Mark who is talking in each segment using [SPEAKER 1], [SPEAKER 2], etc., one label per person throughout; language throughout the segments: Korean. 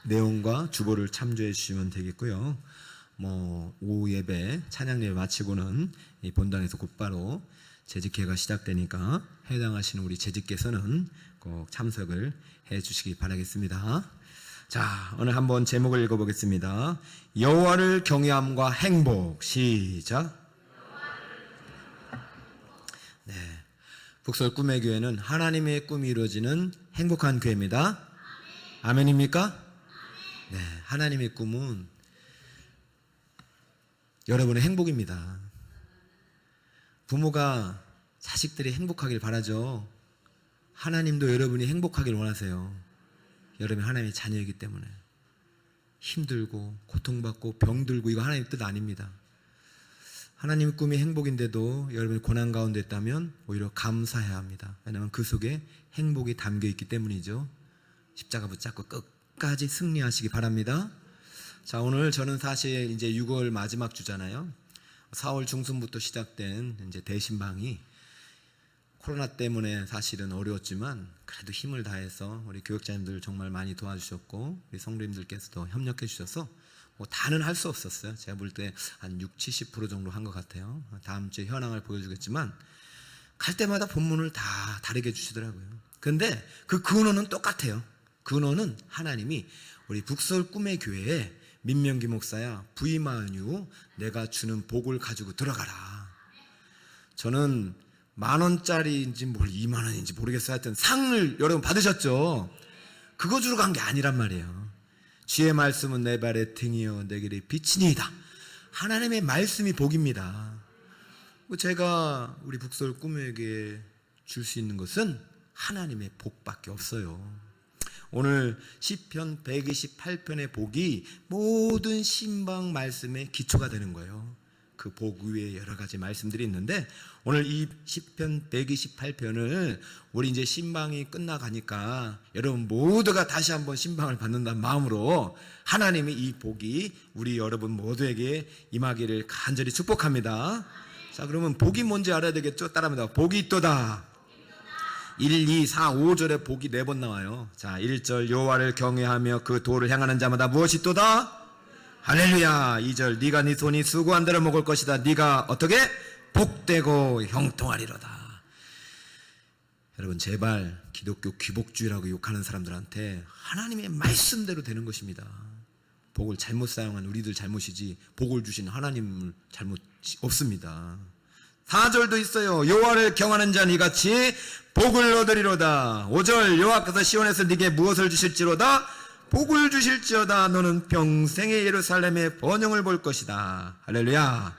[SPEAKER 1] 내용과 주보를 참조해 주시면 되겠고요. 오후 예배, 찬양 예배 마치고는 이 본당에서 곧바로 재직회가 시작되니까 해당하시는 우리 재직께서는 꼭 참석을 해 주시기 바라겠습니다. 자, 오늘 한번 제목을 읽어보겠습니다. 여호와를 경외함과 행복. 시작. 네, 북설 꿈의 교회는 하나님의 꿈이 이루어지는 행복한 교회입니다. 아멘입니까? 네, 하나님의 꿈은 여러분의 행복입니다. 부모가 자식들이 행복하길 바라죠. 하나님도 여러분이 행복하길 원하세요. 여러분이 하나님의 자녀이기 때문에. 힘들고 고통받고 병들고 이거 하나님의 뜻 아닙니다. 하나님의 꿈이 행복인데도 여러분이 고난 가운데 있다면 오히려 감사해야 합니다. 왜냐하면 그 속에 행복이 담겨 있기 때문이죠. 십자가 붙잡고 끝까지 승리하시기 바랍니다. 자, 오늘 저는 사실 이제 6월 마지막 주잖아요. 4월 중순부터 시작된 이제 대신방이 코로나 때문에 사실은 어려웠지만 그래도 힘을 다해서 우리 교역자님들 정말 많이 도와주셨고 우리 성도님들께서도 협력해 주셔서 다는 할 수 없었어요. 제가 볼 때 한 60-70% 정도 한 것 같아요. 다음 주에 현황을 보여주겠지만 갈 때마다 본문을 다 다르게 주시더라고요. 근데 그 근원은 똑같아요. 근원은 하나님이 우리 북설 꿈의 교회에 민명기 목사야 부임한 이후 내가 주는 복을 가지고 들어가라. 저는 10,000원짜리인지 20,000원인지 모르겠어요. 하여튼 상을 여러분 받으셨죠? 그거 주러 간 게 아니란 말이에요. 주의 말씀은 내 발의 등이요 내 길의 빛이니이다. 하나님의 말씀이 복입니다. 제가 우리 북설 꿈에게 줄 수 있는 것은 하나님의 복밖에 없어요. 오늘 시편 128편의 복이 모든 신방 말씀의 기초가 되는 거예요. 그 복 위에 여러 가지 말씀들이 있는데 오늘 이 시편 128편을 우리 이제 신방이 끝나가니까 여러분 모두가 다시 한번 신방을 받는다는 마음으로 하나님이 이 복이 우리 여러분 모두에게 임하기를 간절히 축복합니다. 자, 그러면 복이 뭔지 알아야 되겠죠? 따라합니다. 복이 있도다. 1, 2, 4, 5절에 복이 4번 나와요. 자, 1절 여호와를 경외하며 그 도를 향하는 자마다 무엇이 있도다? 할렐루야. 2절 네가 네 손이 수고한 대로 먹을 것이다. 네가 어떻게? 복되고 형통하리로다. 여러분 제발 기독교 귀복주의라고 욕하는 사람들한테 하나님의 말씀대로 되는 것입니다. 복을 잘못 사용한 우리들 잘못이지 복을 주신 하나님 잘못이 없습니다. 4절도 있어요. 여호와를 경하는 자는 이같이 복을 얻으리로다. 5절 여호와께서 시온에서 네게 무엇을 주실지로다? 복을 주실지어다. 너는 평생의 예루살렘의 번영을 볼 것이다. 할렐루야.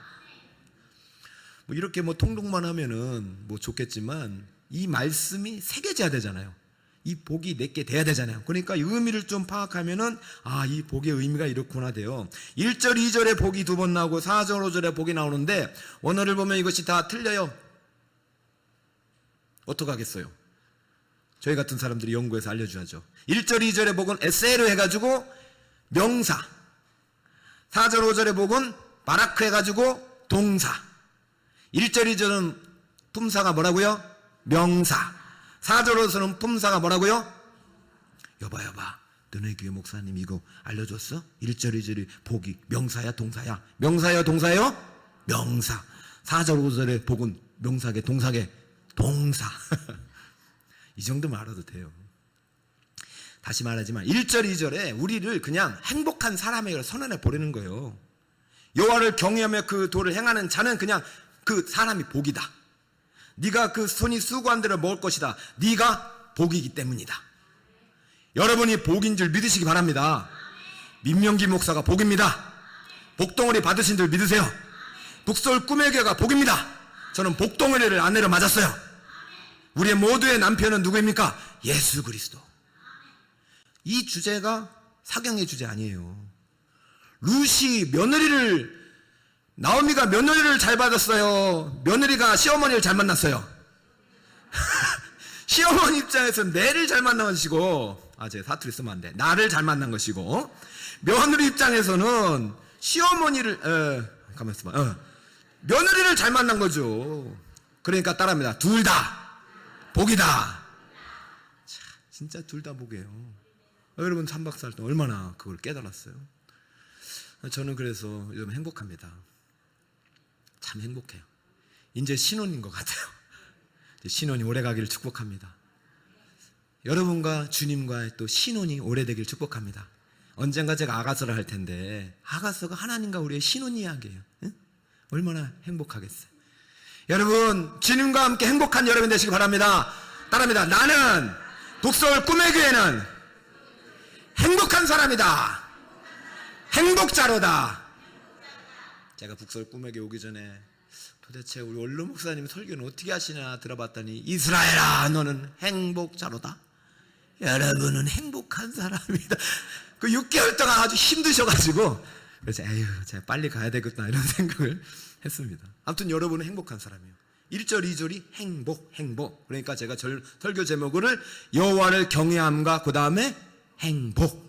[SPEAKER 1] 이렇게 통독만 하면은 좋겠지만 이 말씀이 새겨져야 되잖아요. 이 복이 내게 돼야 되잖아요. 그러니까 이 의미를 좀 파악하면은 이 복의 의미가 이렇구나 돼요. 1절 2절에 복이 2번 나오고 4절 5절에 복이 나오는데 원어를 보면 이것이 다 틀려요. 어떡하겠어요? 저희 같은 사람들이 연구해서 알려줘야죠. 1절 2절의 복은 에세로 해가지고 명사, 4절 5절의 복은 바라크 해가지고 동사, 1절 2절은 품사가 뭐라고요? 명사. 4절로서는 품사가 뭐라고요? 여봐 너네 교회 목사님 이거 알려줬어? 1절 2절이 복이 명사야 동사야? 명사야 동사요? 명사. 4절 5절의 복은 명사계 동사계 동사. 이 정도만 알아도 돼요. 다시 말하지만 1절 2절에 우리를 그냥 행복한 사람에게 선언해 버리는 거예요. 여호와를 경외하며 그 도를 행하는 자는 그냥 그 사람이 복이다. 네가 그 손이 수고한 대로 먹을 것이다. 네가 복이기 때문이다. 여러분이 복인 줄 믿으시기 바랍니다. 민명기 목사가 복입니다. 복덩어리 받으신 줄 믿으세요. 북설 꿈의 교회가 복입니다. 저는 복덩어리를 아내로 맞았어요. 우리의 모두의 남편은 누구입니까? 예수 그리스도. 이 주제가 사경의 주제 아니에요. 룻이 나오미가 며느리를 잘 받았어요. 며느리가 시어머니를 잘 만났어요. 시어머니 입장에서는 내를 잘 만난 것이고, 제 사투리 쓰면 안 돼. 나를 잘 만난 것이고, 며느리 입장에서는 시어머니를, 가만 있어봐. 며느리를 잘 만난 거죠. 그러니까 따라합니다. 둘 다 복이다. 자, 진짜 둘 다 복이에요. 여러분 3박 4일 동안 얼마나 그걸 깨달았어요? 저는 그래서 요즘 행복합니다. 참 행복해요. 이제 신혼인 것 같아요. 신혼이 오래 가기를 축복합니다. 여러분과 주님과의 또 신혼이 오래되길 축복합니다. 언젠가 제가 아가서를 할 텐데 아가서가 하나님과 우리의 신혼 이야기예요. 응? 얼마나 행복하겠어요. 여러분 주님과 함께 행복한 여러분 되시기 바랍니다. 따라합니다. 나는 북서울 꿈의 교회는 행복한 사람이다. 행복자로다. 제가 북서울 꿈의 교회 오기 전에 도대체 우리 원로 목사님 설교는 어떻게 하시나 들어봤더니 이스라엘아 너는 행복자로다. 여러분은 행복한 사람이다. 그 6개월 동안 아주 힘드셔가지고 그래서 에휴 제가 빨리 가야 되겠다 이런 생각을 했습니다. 아무튼 여러분은 행복한 사람이에요. 1절 2절이 행복 그러니까 제가 설교 제목을 여호와를 경외함과 그 다음에 행복.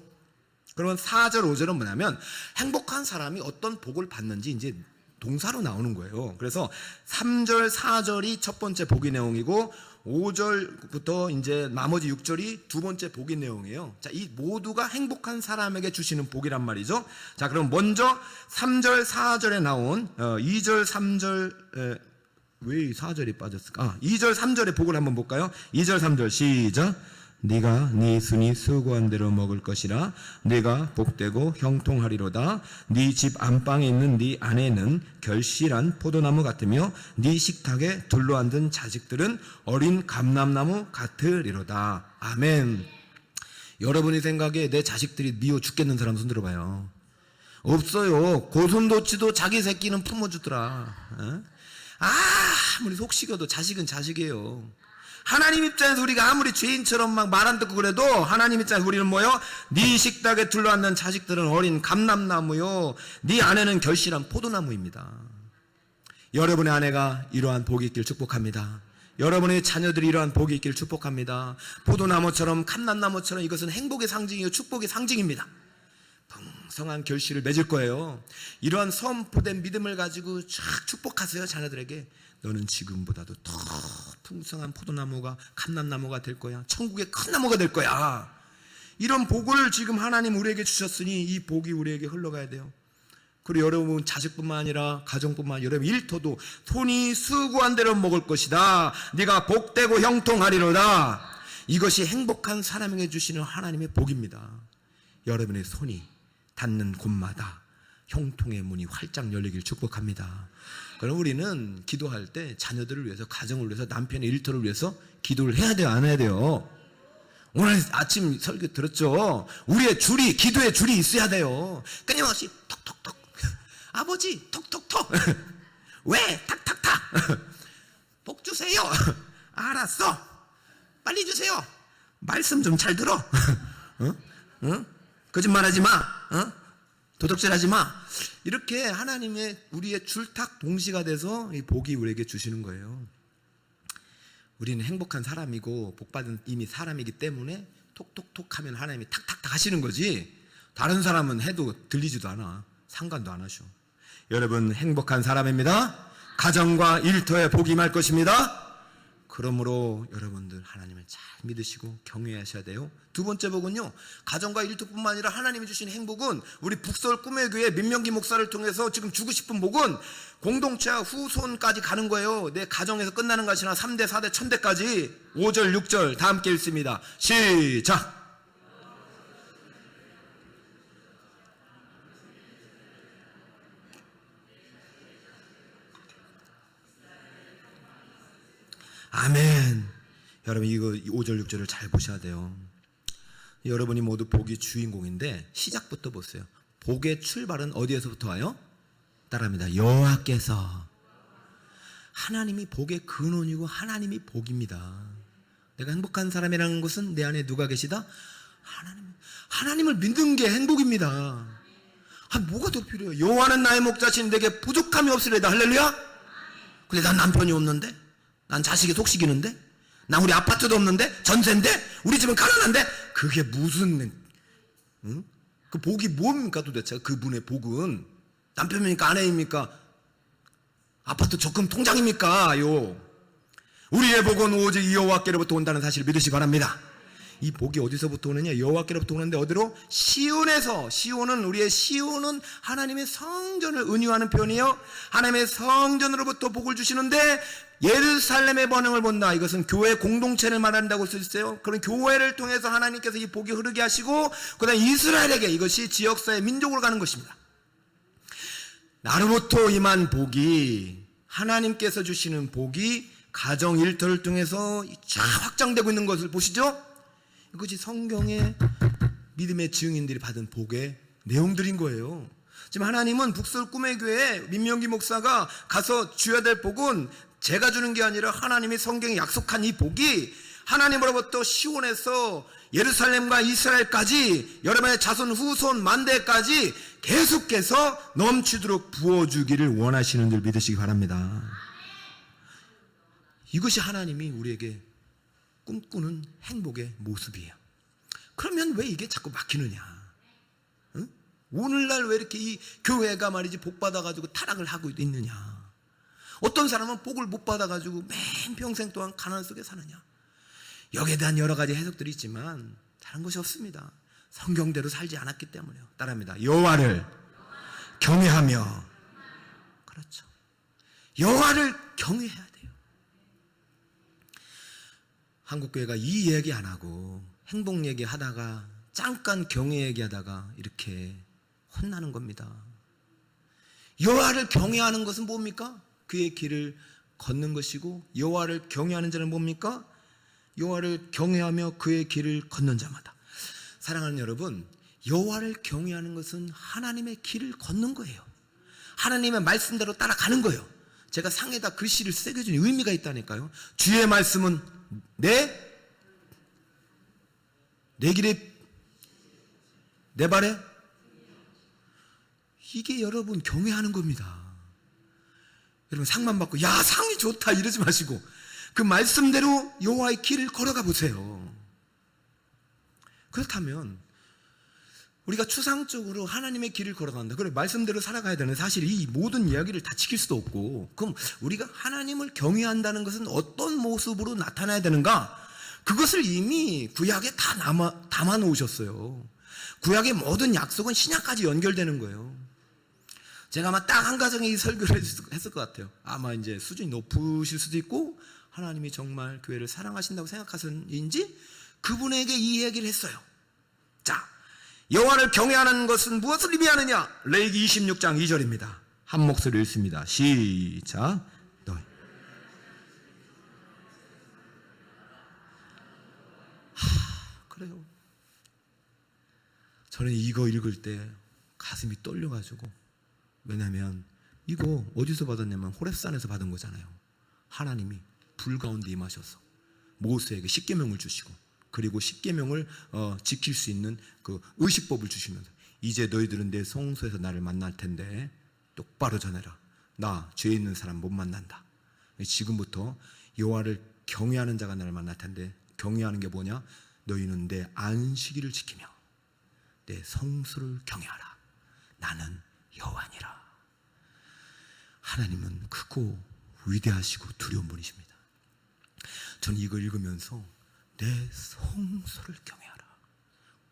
[SPEAKER 1] 그러면 4절 5절은 뭐냐면 행복한 사람이 어떤 복을 받는지 이제 동사로 나오는 거예요. 그래서 3절 4절이 첫 번째 복의 내용이고 5절부터 이제 나머지 6절이 두 번째 복의 내용이에요. 자, 이 모두가 행복한 사람에게 주시는 복이란 말이죠. 자, 그럼 먼저 3절 4절에 나온 2절 3절 왜 4절이 빠졌을까? 2절 3절의 복을 한번 볼까요? 2절 3절 시작. 네가 네 순이 수고한 대로 먹을 것이라 네가 복되고 형통하리로다. 네 집 안방에 있는 네 아내는 결실한 포도나무 같으며 네 식탁에 둘러앉은 자식들은 어린 감람나무 같으리로다. 아멘. 여러분이 생각에 내 자식들이 미워 죽겠는 사람 손 들어봐요. 없어요. 고손도치도 자기 새끼는 품어주더라. 아무리 속 식어도 자식은 자식이에요. 하나님 입장에서 우리가 아무리 죄인처럼 막 말 안 듣고 그래도 하나님 입장에서 우리는 뭐요? 네 식탁에 둘러앉는 자식들은 어린 감람나무요 네 아내는 결실한 포도나무입니다. 여러분의 아내가 이러한 복이 있길 축복합니다. 여러분의 자녀들이 이러한 복이 있길 축복합니다. 포도나무처럼 감람나무처럼 이것은 행복의 상징이요 축복의 상징입니다. 풍성한 결실을 맺을 거예요. 이러한 선포된 믿음을 가지고 쫙 축복하세요. 자녀들에게 너는 지금보다도 더 풍성한 포도나무가 감람나무가 될 거야. 천국의 큰 나무가 될 거야. 이런 복을 지금 하나님 우리에게 주셨으니 이 복이 우리에게 흘러가야 돼요. 그리고 여러분 자식뿐만 아니라 가정뿐만 아니라 여러분 일터도 손이 수고한 대로 먹을 것이다. 네가 복되고 형통하리로다. 이것이 행복한 사람에게 주시는 하나님의 복입니다. 여러분의 손이 닿는 곳마다 형통의 문이 활짝 열리길 축복합니다. 그럼 우리는 기도할 때 자녀들을 위해서, 가정을 위해서, 남편의 일터를 위해서 기도를 해야 돼요, 안 해야 돼요? 오늘 아침 설교 들었죠? 우리의 줄이, 기도의 줄이 있어야 돼요. 끊임없이 톡톡톡 아버지 톡톡톡 왜 탁탁탁 복 주세요. 알았어, 빨리 주세요. 말씀 좀 잘 들어. 응? 거짓말하지 마. 도둑질하지 마. 이렇게 하나님의 우리의 줄탁 동시가 돼서 이 복이 우리에게 주시는 거예요. 우리는 행복한 사람이고 복받은 이미 사람이기 때문에 톡톡톡 하면 하나님이 탁탁탁 하시는 거지, 다른 사람은 해도 들리지도 않아. 상관도 안 하셔. 여러분 행복한 사람입니다. 가정과 일터에 복이 임할 것입니다. 그러므로 여러분들 하나님을 잘 믿으시고 경외하셔야 돼요. 두 번째 복은요, 가정과 일터뿐만 아니라 하나님이 주신 행복은 우리 북서울 꿈의 교회 민명기 목사를 통해서 지금 주고 싶은 복은 공동체와 후손까지 가는 거예요. 내 가정에서 끝나는 것이 아니라 3대 4대 1000대까지. 5절 6절 다 함께 읽습니다. 시작. 아멘. 여러분 이거 5절 6절을 잘 보셔야 돼요. 여러분이 모두 복의 주인공인데 시작부터 보세요. 복의 출발은 어디에서부터 와요? 따라합니다. 여호와께서. 하나님이 복의 근원이고 하나님이 복입니다. 내가 행복한 사람이라는 것은 내 안에 누가 계시다? 하나님을 믿는 게 행복입니다. 뭐가 더 필요해요? 여호와는 나의 목자신 내게 부족함이 없으리다. 할렐루야. 근데 난 남편이 없는데, 난 자식이 속식이는데, 난 우리 아파트도 없는데, 전세인데, 우리 집은 가난한데, 그게 무슨, 응? 그 복이 뭡니까 도대체? 그분의 복은 남편입니까? 아내입니까? 아파트 적금 통장입니까? 우리의 복은 오직 여호와께로부터 온다는 사실을 믿으시기 바랍니다. 이 복이 어디서부터 오느냐? 여호와께로부터 오는데 어디로? 시온에서. 시온은 우리의 시온은 하나님의 성전을 은유하는 표현이에요. 하나님의 성전으로부터 복을 주시는데 예루살렘의 번영을 본다. 이것은 교회 공동체를 말한다고 할 수 있어요. 그런 교회를 통해서 하나님께서 이 복이 흐르게 하시고 그다음 이스라엘에게 이것이 지역사회 민족으로 가는 것입니다. 나로부터 임한 복이 하나님께서 주시는 복이 가정 일터를 통해서 쫙 확장되고 있는 것을 보시죠. 이것이 성경의 믿음의 증인들이 받은 복의 내용들인 거예요. 지금 하나님은 북설 꿈의 교회에 민명기 목사가 가서 줘야 될 복은 제가 주는 게 아니라 하나님이 성경에 약속한 이 복이 하나님으로부터 시온에서 예루살렘과 이스라엘까지 여러분의 자손 후손 만대까지 계속해서 넘치도록 부어주기를 원하시는 줄 믿으시기 바랍니다. 이것이 하나님이 우리에게 꿈꾸는 행복의 모습이에요. 그러면 왜 이게 자꾸 막히느냐? 응? 오늘날 왜 이렇게 이 교회가 말이지 복 받아가지고 타락을 하고 있느냐? 어떤 사람은 복을 못 받아가지고 맨 평생 동안 가난 속에 사느냐? 여기에 대한 여러 가지 해석들이 있지만 다른 것이 없습니다. 성경대로 살지 않았기 때문에요. 따라합니다. 여호와를 경외하며. 그렇죠. 여호와를 경외해야 돼요. 한국교회가 이 얘기 안 하고 행복 얘기 하다가 잠깐 경외 얘기하다가 이렇게 혼나는 겁니다. 여호와를 경외하는 것은 뭡니까? 그의 길을 걷는 것이고 여호와를 경외하는 자는 뭡니까? 여호와를 경외하며 그의 길을 걷는 자마다. 사랑하는 여러분, 여호와를 경외하는 것은 하나님의 길을 걷는 거예요. 하나님의 말씀대로 따라가는 거예요. 제가 상에다 글씨를 새겨준 의미가 있다니까요. 주의 말씀은 내 길에 내 발에, 이게 여러분 경외하는 겁니다. 여러분 상만 받고 야 상이 좋다 이러지 마시고 그 말씀대로 여호와의 길을 걸어가 보세요. 그렇다면 우리가 추상적으로 하나님의 길을 걸어간다. 그래 말씀대로 살아가야 되는, 사실 이 모든 이야기를 다 지킬 수도 없고, 그럼 우리가 하나님을 경외한다는 것은 어떤 모습으로 나타나야 되는가? 그것을 이미 구약에 다 담아 놓으셨어요. 구약의 모든 약속은 신약까지 연결되는 거예요. 제가 아마 딱 한 가정에 이 설교를 했을 것 같아요. 아마 이제 수준이 높으실 수도 있고 하나님이 정말 교회를 사랑하신다고 생각하신지 그분에게 이 얘기를 했어요. 자, 여호와를 경외하는 것은 무엇을 의미하느냐? 레위기 26장 2절입니다. 한 목소리로 읽습니다. 시작. 너희. 그래요. 저는 이거 읽을 때 가슴이 떨려가지고, 왜냐하면 이거 어디서 받았냐면 호렙산에서 받은 거잖아요. 하나님이 불 가운데 임하셔서 모세에게 십계명을 주시고, 그리고 십계명을 지킬 수 있는 그 의식법을 주시면서 이제 너희들은 내 성소에서 나를 만날 텐데 똑바로 전해라. 나 죄 있는 사람 못 만난다. 지금부터 여호와를 경외하는 자가 나를 만날 텐데, 경외하는 게 뭐냐? 너희는 내 안식일을 지키며 내 성소를 경외하라. 나는 여호와니라. 하나님은 크고 위대하시고 두려운 분이십니다. 저는 이걸 읽으면서 내 성소를 경외하라.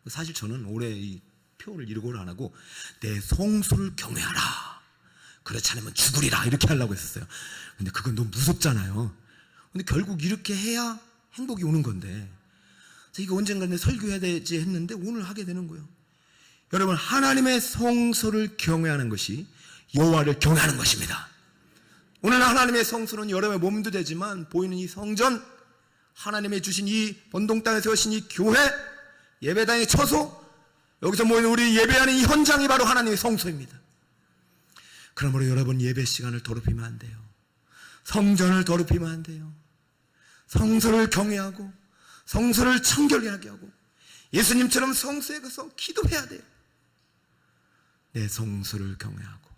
[SPEAKER 1] 사실 저는 올해 이 표를 읽어를 안 하고 내 성소를 경외하라. 그렇지 않으면 죽으리라 이렇게 하려고 했었어요. 근데 그건 너무 무섭잖아요. 근데 결국 이렇게 해야 행복이 오는 건데, 이거 언젠가 내 설교해야 되지 했는데 오늘 하게 되는 거예요. 여러분, 하나님의 성소를 경외하는 것이 여호와를 경외하는 것입니다. 오늘 하나님의 성소는 여러분의 몸도 되지만 보이는 이 성전, 하나님의 주신 이 번동 땅에 세우신 이 교회, 예배당의 처소, 여기서 모이는 우리 예배하는 이 현장이 바로 하나님의 성소입니다. 그러므로 여러분 예배 시간을 더럽히면 안 돼요. 성전을 더럽히면 안 돼요. 성소를 경외하고 성소를 청결하게 하고 예수님처럼 성소에 가서 기도해야 돼요. 내 성소를 경외하고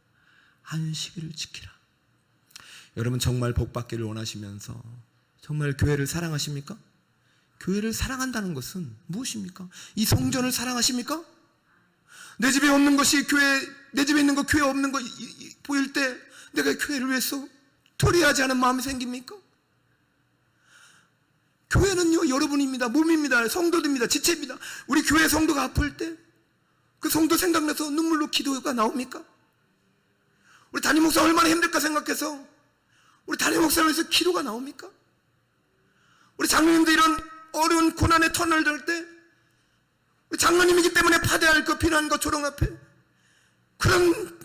[SPEAKER 1] 안식일을 지키라. 여러분 정말 복받기를 원하시면서 정말 교회를 사랑하십니까? 교회를 사랑한다는 것은 무엇입니까? 이 성전을 사랑하십니까? 내 집에 없는 것이 교회, 내 집에 있는 거 교회 없는 거 보일 때 내가 교회를 위해서 도리하지 않은 마음이 생깁니까? 교회는요, 여러분입니다. 몸입니다. 성도들입니다. 지체입니다. 우리 교회 성도가 아플 때 그 성도 생각나서 눈물로 기도가 나옵니까? 우리 담임 목사 얼마나 힘들까 생각해서 우리 담임 목사를 위해서 기도가 나옵니까? 우리 장로님도 이런 어려운 고난의 터널 들 때 우리 장로님이기 때문에 받아야 할 그 비난과 조롱 앞에 그런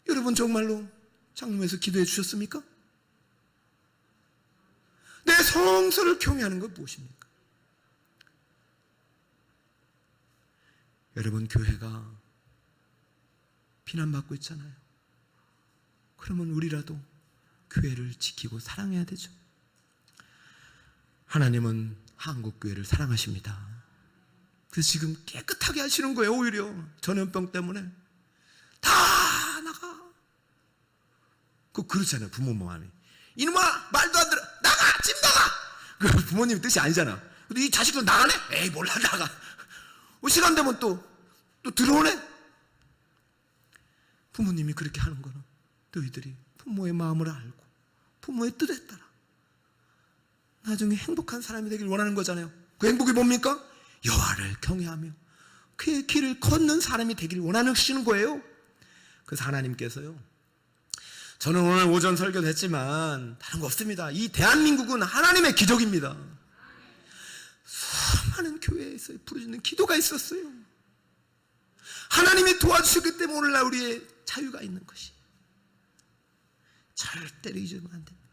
[SPEAKER 1] 여러분 정말로 장로에서 기도해 주셨습니까? 내 성소를 경외하는 건 무엇입니까? 여러분, 교회가 비난받고 있잖아요. 그러면 우리라도 교회를 지키고 사랑해야 되죠. 하나님은 한국교회를 사랑하십니다. 그래서 지금 깨끗하게 하시는 거예요. 오히려 전염병 때문에 다 나가. 그렇잖아요. 부모 마음이. 이놈아 말도 안 들어. 나가! 집 나가! 그 부모님 뜻이 아니잖아. 근데 이 자식도 나가네? 에이 몰라 나가. 시간 되면 또 들어오네? 부모님이 그렇게 하는 거는 너희들이 부모의 마음을 알고 부모의 뜻에 따라 나중에 행복한 사람이 되길 원하는 거잖아요. 그 행복이 뭡니까? 여호와를 경외하며 그의 길을 걷는 사람이 되길 원하시는 거예요. 그래서 하나님께서요, 저는 오늘 오전 설교도 했지만 다른 거 없습니다. 이 대한민국은 하나님의 기적입니다. 수많은 교회에서 부르짖는 기도가 있었어요. 하나님이 도와주셨기 때문에 오늘날 우리의 자유가 있는 것이. 절대로 잊으면 안 됩니다.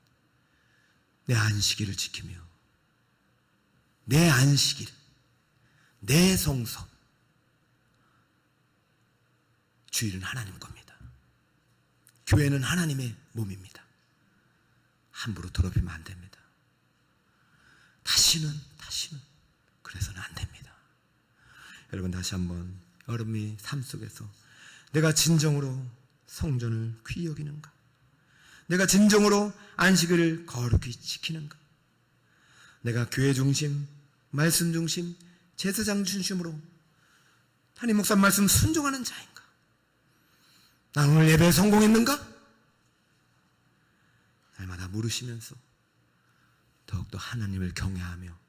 [SPEAKER 1] 내 안식일을 지키며 내 안식일, 내 성소, 주일은 하나님 겁니다. 교회는 하나님의 몸입니다. 함부로 더럽히면 안 됩니다. 다시는 그래서는 안 됩니다. 여러분, 다시 한번 여러분의 삶 속에서 내가 진정으로 성전을 귀히 여기는가? 내가 진정으로 안식일을 거룩히 지키는가? 내가 교회 중심, 말씀 중심, 제사장 중심으로 담임 목사 말씀 순종하는 자인가? 나 오늘 예배에 성공했는가? 날마다 물으시면서 더욱더 하나님을 경외하며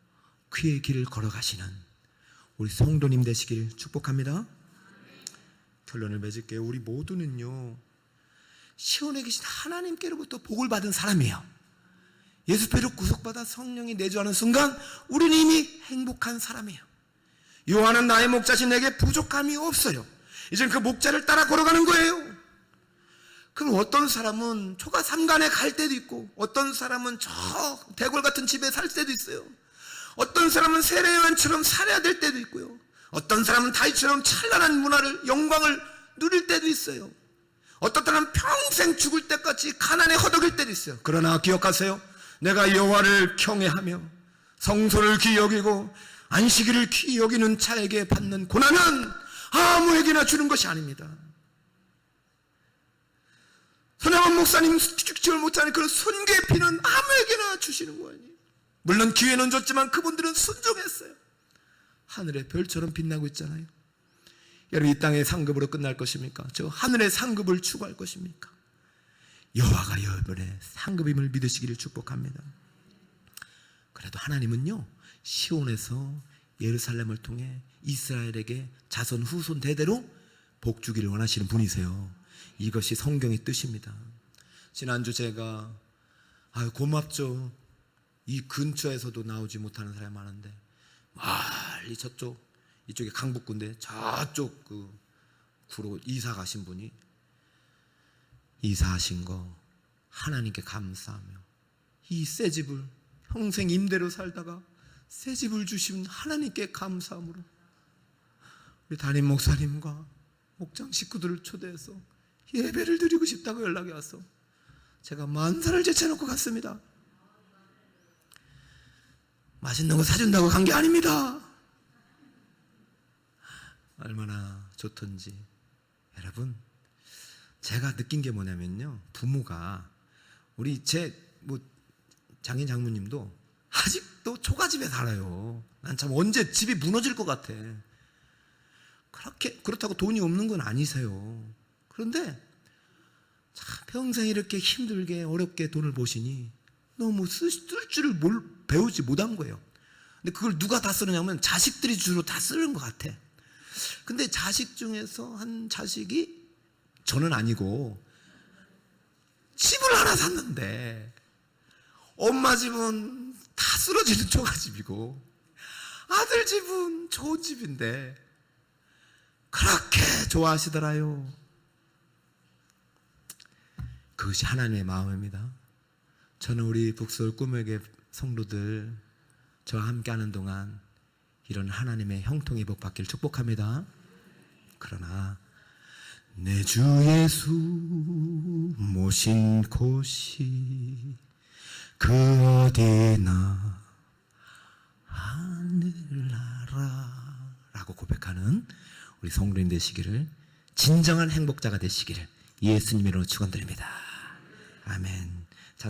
[SPEAKER 1] 그의 길을 걸어가시는 우리 성도님 되시기를 축복합니다. 결론을 맺을게요. 우리 모두는요, 시온에 계신 하나님께로부터 복을 받은 사람이에요. 예수께로 구속받아 성령이 내주하는 순간 우리는 이미 행복한 사람이에요. 요한은 나의 목자신 내게 부족함이 없어요. 이젠 그 목자를 따라 걸어가는 거예요. 그럼 어떤 사람은 초가 삼간에 갈 때도 있고, 어떤 사람은 저 대궐 같은 집에 살 때도 있어요. 어떤 사람은 세례요한처럼 살아야 될 때도 있고요. 어떤 사람은 다윗처럼 찬란한 문화를, 영광을 누릴 때도 있어요. 어떤 사람은 평생 죽을 때까지 가난에 허덕일 때도 있어요. 그러나 기억하세요. 내가 여호와를 경외하며 성소를 귀히 여기고 안식일을 귀히 여기는 자에게 받는 고난은 아무에게나 주는 것이 아닙니다. 손혜원 목사님 죽지를 못하는 그런 순교의 피는 아무에게나 주시는 거예요. 물론 기회는 줬지만 그분들은 순종했어요. 하늘의 별처럼 빛나고 있잖아요. 여러분, 이 땅의 상급으로 끝날 것입니까? 저 하늘의 상급을 추구할 것입니까? 여호와가 여러분의 상급임을 믿으시기를 축복합니다. 그래도 하나님은요, 시온에서 예루살렘을 통해 이스라엘에게 자손 후손 대대로 복 주기를 원하시는 분이세요. 이것이 성경의 뜻입니다. 지난주 제가 고맙죠. 이 근처에서도 나오지 못하는 사람이 많은데 멀리 저쪽, 이쪽에 강북구인데 저쪽 그 구로 이사 가신 분이 이사하신 거 하나님께 감사하며 이 새 집을 평생 임대로 살다가 새 집을 주신 하나님께 감사함으로 우리 담임 목사님과 목장 식구들을 초대해서 예배를 드리고 싶다고 연락이 와서 제가 만사를 제쳐놓고 갔습니다. 맛있는 거 사준다고 간 게 아닙니다. 얼마나 좋던지. 여러분, 제가 느낀 게 뭐냐면요, 부모가 우리 장인 장모님도 아직도 초가집에 살아요. 난 참 언제 집이 무너질 것 같아. 그렇다고 돈이 없는 건 아니세요. 그런데 참 평생 이렇게 힘들게 어렵게 돈을 버시니 너무 쓸 줄을 배우지 못한 거예요. 근데 그걸 누가 다 쓰느냐면 자식들이 주로 다 쓰는 것 같아. 근데 자식 중에서 한 자식이, 저는 아니고, 집을 하나 샀는데 엄마 집은 다 쓰러지는 초가집이고 아들 집은 좋은 집인데 그렇게 좋아하시더라요. 그것이 하나님의 마음입니다. 저는 우리 북서울 꿈에게 성도들 저와 함께하는 동안 이런 하나님의 형통의 복 받기를 축복합니다. 그러나 내 주 예수 모신 곳이 그 어디나 하늘나라 라고 고백하는 우리 성도님 되시기를, 진정한 행복자가 되시기를 예수님의 이름으로 축원드립니다. 아멘.